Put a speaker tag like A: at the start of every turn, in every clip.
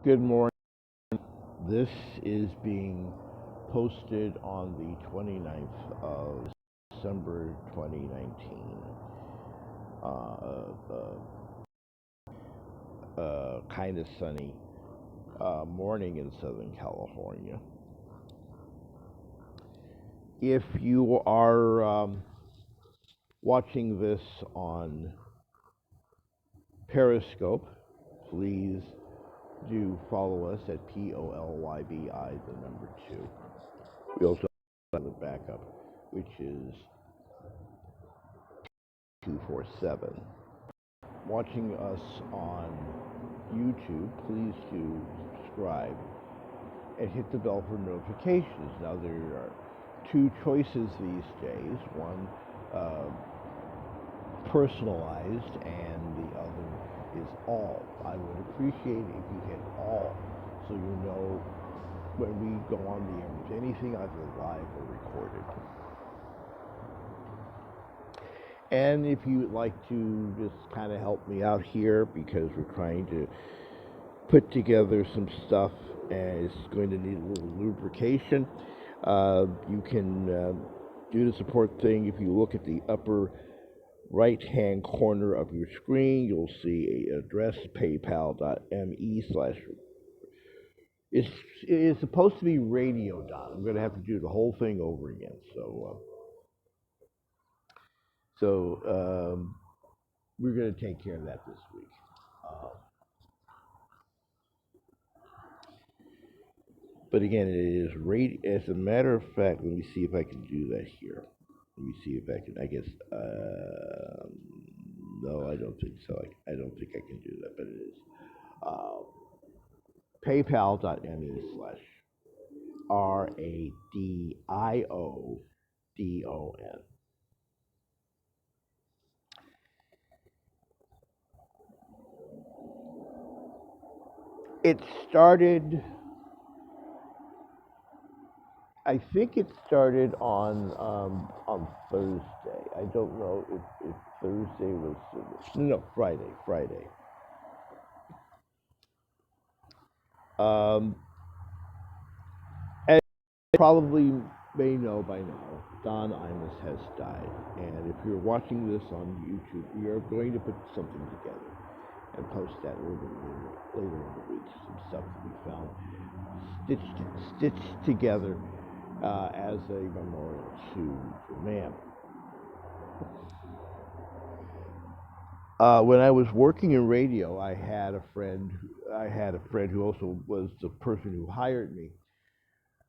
A: Good morning. This is being posted on the 29th of December 2019. Kind of sunny morning in Southern California. If you are watching this on Periscope, please do follow us at POLYBI, the number 2. We also have the backup, which is 247. Watching us on YouTube, please do subscribe and hit the bell for notifications. Now, there are two choices these days. One, personalized, and the other is all. I would appreciate it if you hit all, so you know when we go on the air with anything either live or recorded. And if you would like to just kind of help me out here, because we're trying to put together some stuff and it's going to need a little lubrication, you can do the support thing. If you look at the upper right-hand corner of your screen, you'll see an address, paypal.me/. It's supposed to be radio dot. I'm going to have to do the whole thing over again. So we're going to take care of that this week. But again, it is as a matter of fact, let me see if I can do that here. Let me see if I can, I guess, no, I don't think so. I don't think I can do that, but it is. PayPal.me/RADIODON. It started, I think it started on Thursday. I don't know if Thursday was, no, Friday. As you probably may know by now, Don Imus has died. And if you're watching this on YouTube, we are going to put something together and post that a little bit later in the week. Some stuff that we found stitched together as a memorial to the man. When I was working in radio, I had a friend who also was the person who hired me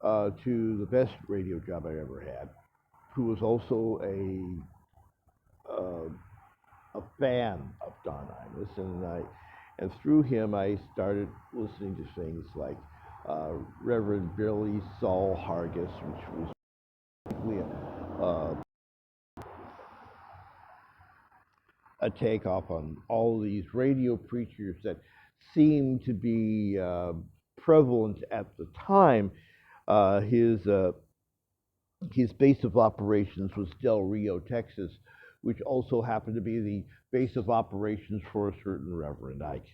A: to the best radio job I ever had, who was also a fan of Don Imus, and through him I started listening to things like Reverend Billy Saul Hargis, which was basically a takeoff on all these radio preachers that seemed to be prevalent at the time. His base of operations was Del Rio, Texas, which also happened to be the base of operations for a certain Reverend Ike.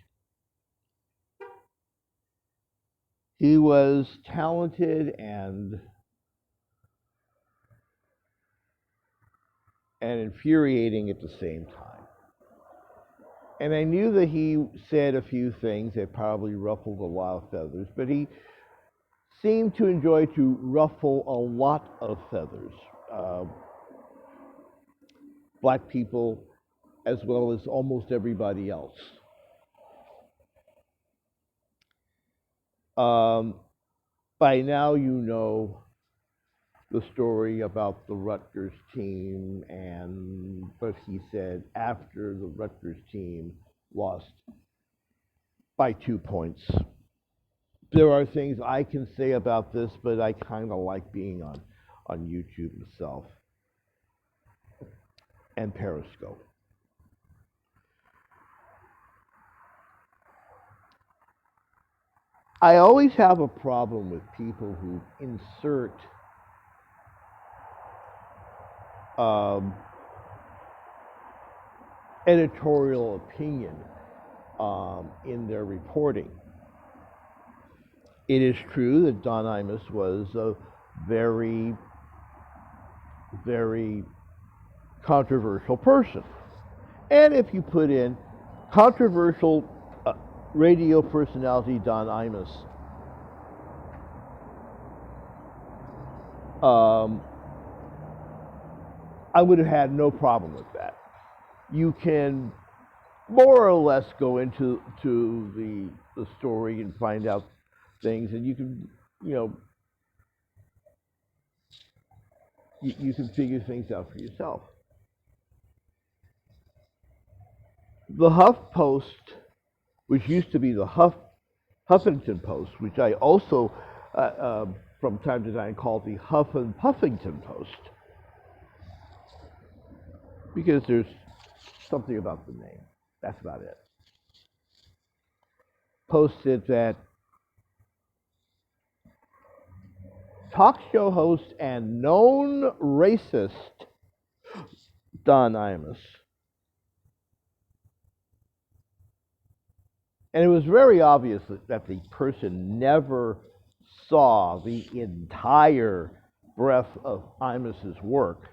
A: He was talented and infuriating at the same time. And I knew that he said a few things that probably ruffled a lot of feathers, but he seemed to enjoy to ruffle a lot of feathers. Black people, as well as almost everybody else. By now, you know the story about the Rutgers team and what he said after the Rutgers team lost by 2 points. There are things I can say about this, but I kind of like being on YouTube myself and Periscope. I always have a problem with people who insert editorial opinion in their reporting. It is true that Don Imus was a very, very controversial person. And if you put in controversial radio personality Don Imus, I would have had no problem with that. You can more or less go into the story and find out things, and you can, you know, you can figure things out for yourself. The HuffPost, which used to be the Huffington Post, which I also, from time to time, call the Huff and Puffington Post, because there's something about the name. That's about it. Posted that talk show host and known racist Don Imus. And it was very obvious that the person never saw the entire breadth of Imus's work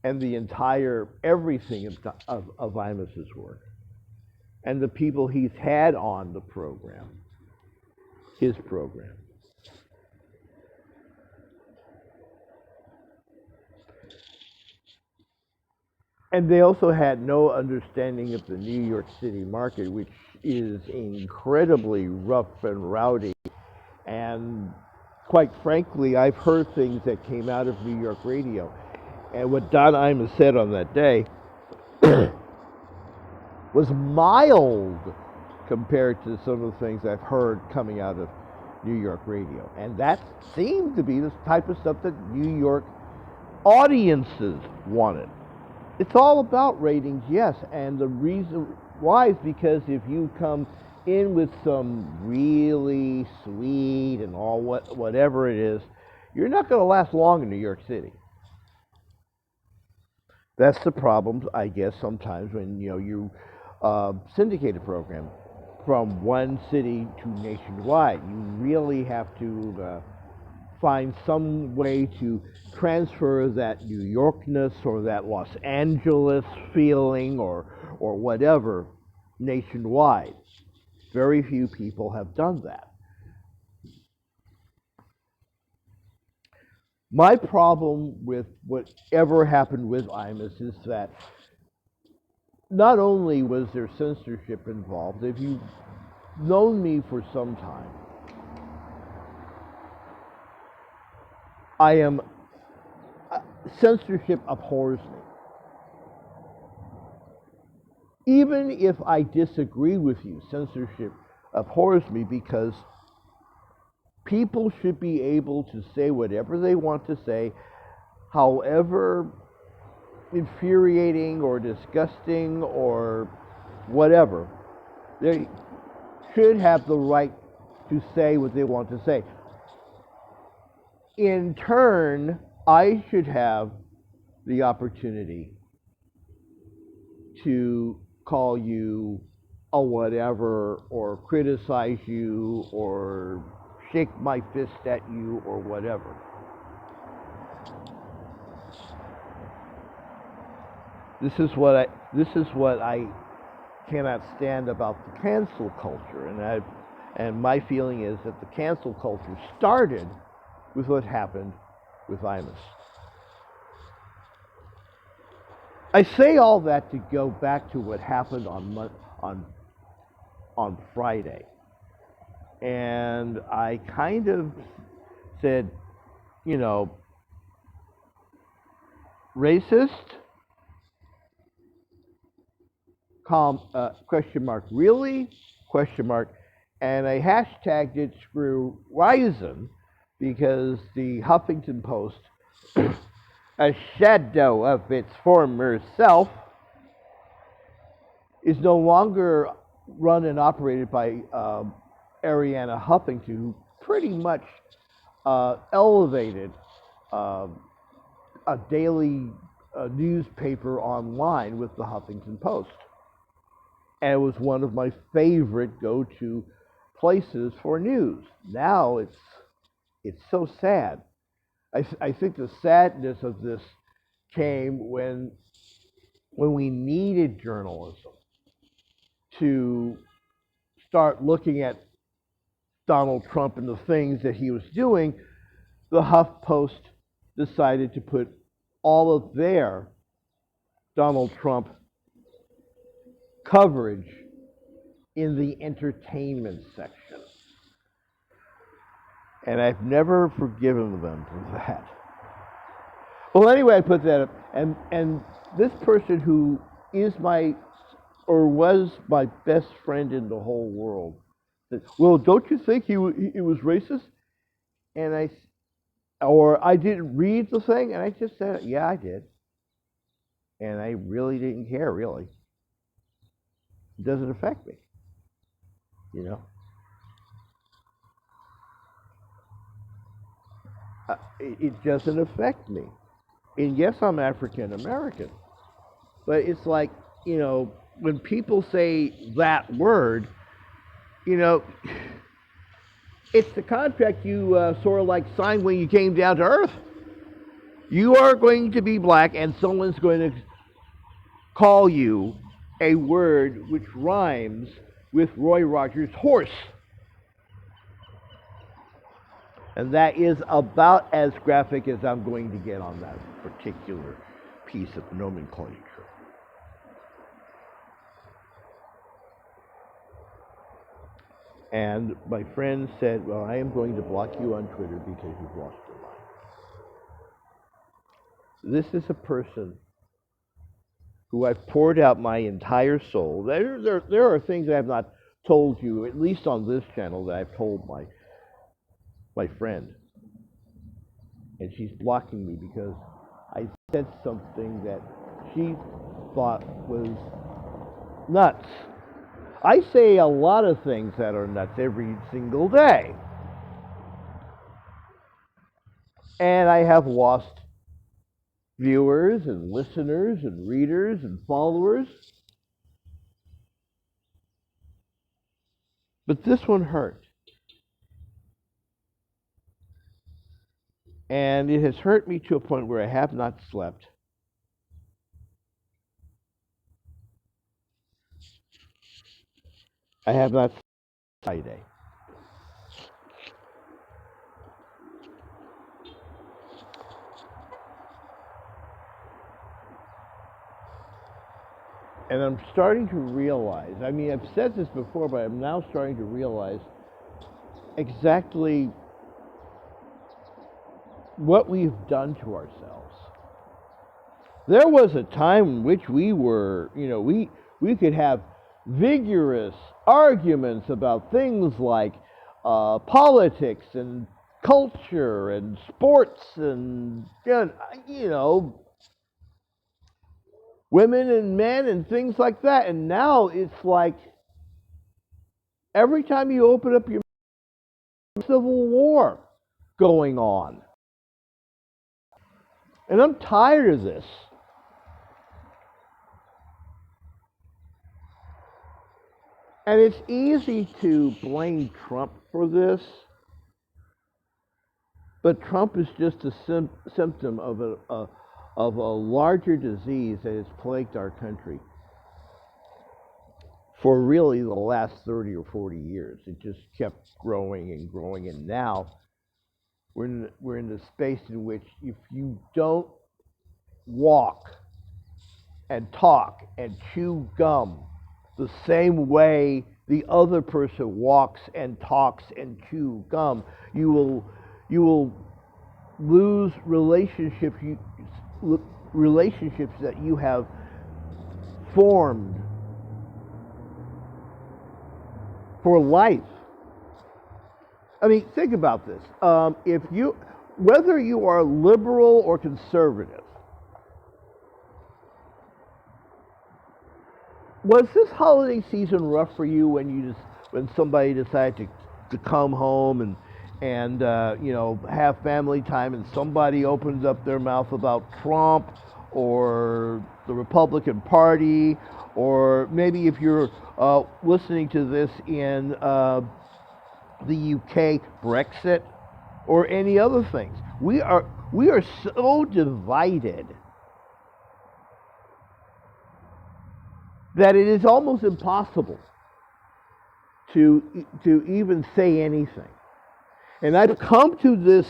A: and the entire everything of Imus's work and the people he's had on the program, his program. And they also had no understanding of the New York City market, which is incredibly rough and rowdy. And quite frankly, I've heard things that came out of New York radio. And what Don Imus said on that day was mild compared to some of the things I've heard coming out of New York radio. And that seemed to be the type of stuff that New York audiences wanted. It's all about ratings, yes, and the reason why is because if you come in with some really sweet and all whatever it is, you're not going to last long in New York City. That's the problem, I guess, sometimes when you syndicate a program from one city to nationwide. You really have to find some way to transfer that New Yorkness or that Los Angeles feeling or whatever nationwide. Very few people have done that. My problem with whatever happened with Imus is that not only was there censorship involved, if you've known me for some time, censorship abhors me. Even if I disagree with you, censorship abhors me because people should be able to say whatever they want to say, however infuriating or disgusting or whatever. They should have the right to say what they want to say. In turn, I should have the opportunity to call you a whatever or criticize you or shake my fist at you or whatever. This is what I cannot stand about the cancel culture, and my feeling is that the cancel culture started with what happened with Imus. I say all that to go back to what happened on Friday, and I kind of said, racist? Question mark, really? Question mark. And I hashtagged it Screw Risen because the Huffington Post, a shadow of its former self, is no longer run and operated by Arianna Huffington, who pretty much elevated a daily newspaper online with the Huffington Post. and it was one of my favorite go-to places for news. Now it's so sad. I think the sadness of this came when we needed journalism to start looking at Donald Trump and the things that he was doing. The HuffPost decided to put all of their Donald Trump coverage in the entertainment section. And I've never forgiven them for that. Well, anyway, I put that up, and this person who is was my best friend in the whole world said, "Well, don't you think he was racist?" And I didn't read the thing, and I just said, "Yeah, I did," and I really didn't care. Really, it doesn't affect me, you know. It doesn't affect me. And yes, I'm African American, but it's like, when people say that word, it's the contract you sort of like signed when you came down to Earth. You are going to be black, and someone's going to call you a word which rhymes with Roy Rogers' horse. And that is about as graphic as I'm going to get on that particular piece of nomenclature. And my friend said, "Well, I am going to block you on Twitter because you've lost your mind." This is a person who I've poured out my entire soul. There are things I have not told you, at least on this channel, that I've told my friend. And she's blocking me because I said something that she thought was nuts. I say a lot of things that are nuts every single day. And I have lost viewers and listeners and readers and followers. But this one hurt. And it has hurt me to a point where I have not slept. I have not slept Friday. And I'm starting to realize, I've said this before, but I'm now starting to realize exactly what we've done to ourselves. There was a time in which we were, we could have vigorous arguments about things like politics and culture and sports and, women and men and things like that. And now it's like every time you open up your civil war going on. And I'm tired of this. And it's easy to blame Trump for this, but Trump is just a symptom of a larger disease that has plagued our country for really the last 30 or 40 years. It just kept growing and growing, and now we're in the space in which if you don't walk and talk and chew gum the same way the other person walks and talks and chew gum, you will lose relationships that you have formed for life. Think about this. Whether you are liberal or conservative, was this holiday season rough for you when somebody decided to come home and have family time, and somebody opens up their mouth about Trump or the Republican Party, or maybe if you're listening to this in the UK, Brexit, or any other things. We are so divided that it is almost impossible to even say anything. And I've come to this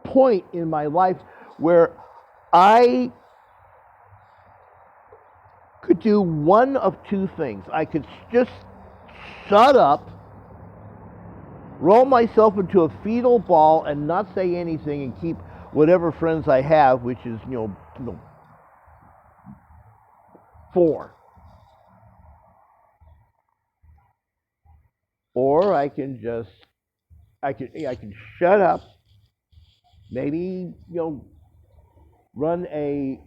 A: point in my life where I could do one of two things. I could just shut up, roll myself into a fetal ball, and not say anything, and keep whatever friends I have, which is four. Or I can shut up, maybe run a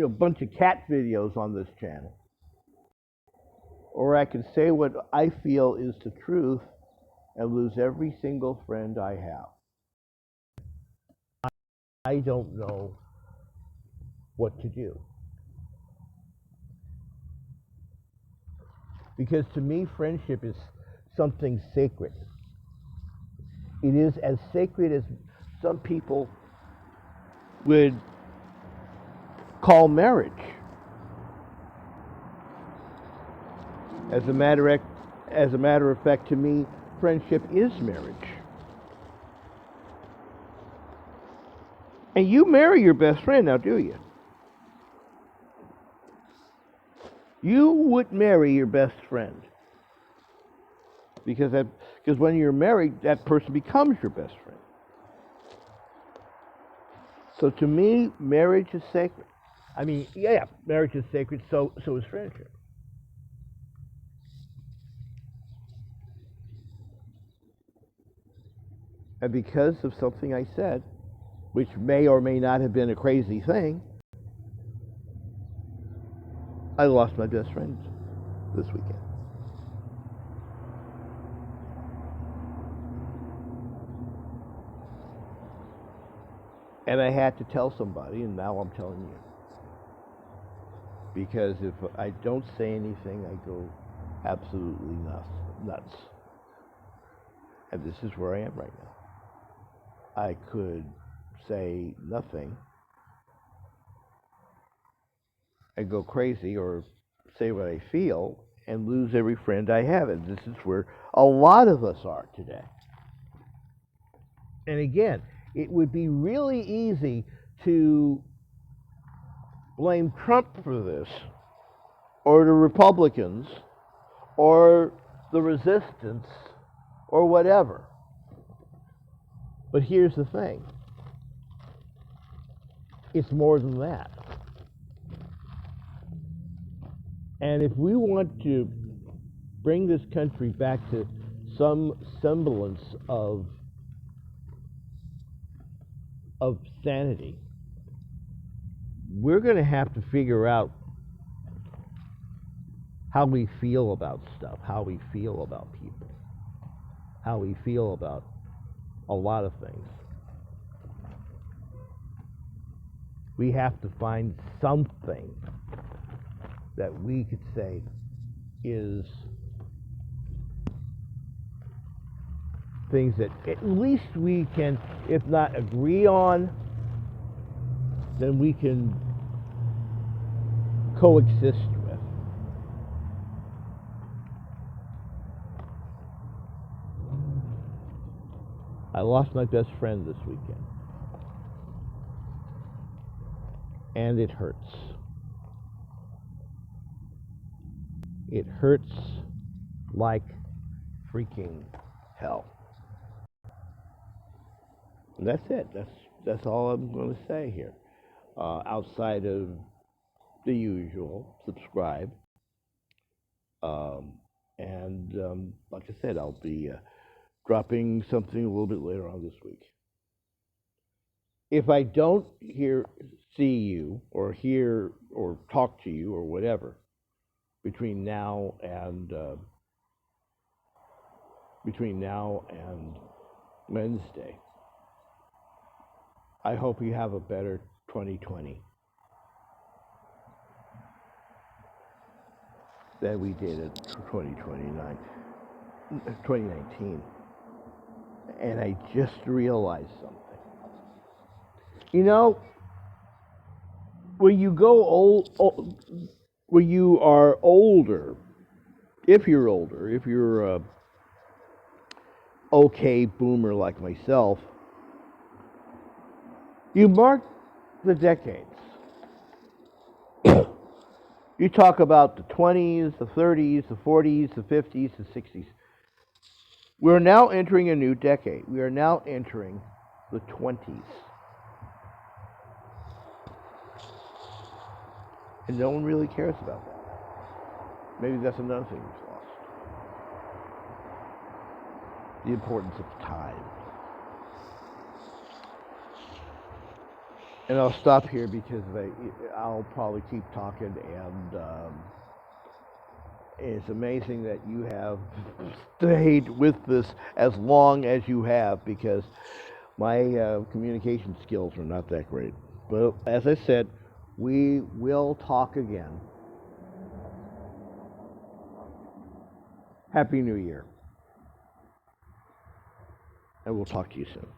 A: bunch of cat videos on this channel, or I can say what I feel is the truth and lose every single friend I have. I don't know what to do. Because to me, friendship is something sacred. It is as sacred as some people would call marriage. As a matter of fact, to me, friendship is marriage. And you marry your best friend now, do you? You would marry your best friend. Because when you're married, that person becomes your best friend. So to me, marriage is sacred. I mean, yeah, marriage is sacred, so is friendship. And because of something I said, which may or may not have been a crazy thing, I lost my best friend this weekend. And I had to tell somebody, and now I'm telling you. Because if I don't say anything, I go absolutely nuts. And this is where I am right now. I could say nothing and go crazy, or say what I feel and lose every friend I have. And this is where a lot of us are today. And again, it would be really easy to blame Trump for this, or the Republicans, or the resistance, or whatever. But here's the thing. It's more than that. And if we want to bring this country back to some semblance of sanity, we're going to have to figure out how we feel about stuff, how we feel about people, how we feel about a lot of things. We have to find something that we could say is things that at least we can, if not agree on, then we can coexist with. I lost my best friend this weekend. And it hurts. It hurts like freaking hell. And that's it. That's all I'm going to say here. Outside of the usual, subscribe. Like I said, I'll be dropping something a little bit later on this week. If I don't see you, or hear, or talk to you, or whatever, between now and Wednesday, I hope you have a better 2020 than we did in 2019. And I just realized something. You know, when you go when you are older, if you're a okay boomer like myself, you mark the decades. You talk about the 20s, the 30s, the 40s, the 50s, the 60s. We're now entering a new decade. We are now entering the 20s. And no one really cares about that. Maybe that's another thing we've lost. The importance of time. And I'll stop here because I'll probably keep talking, and it's amazing that you have stayed with this as long as you have, because my communication skills are not that great. But as I said, we will talk again. Happy New Year, and we'll talk to you soon.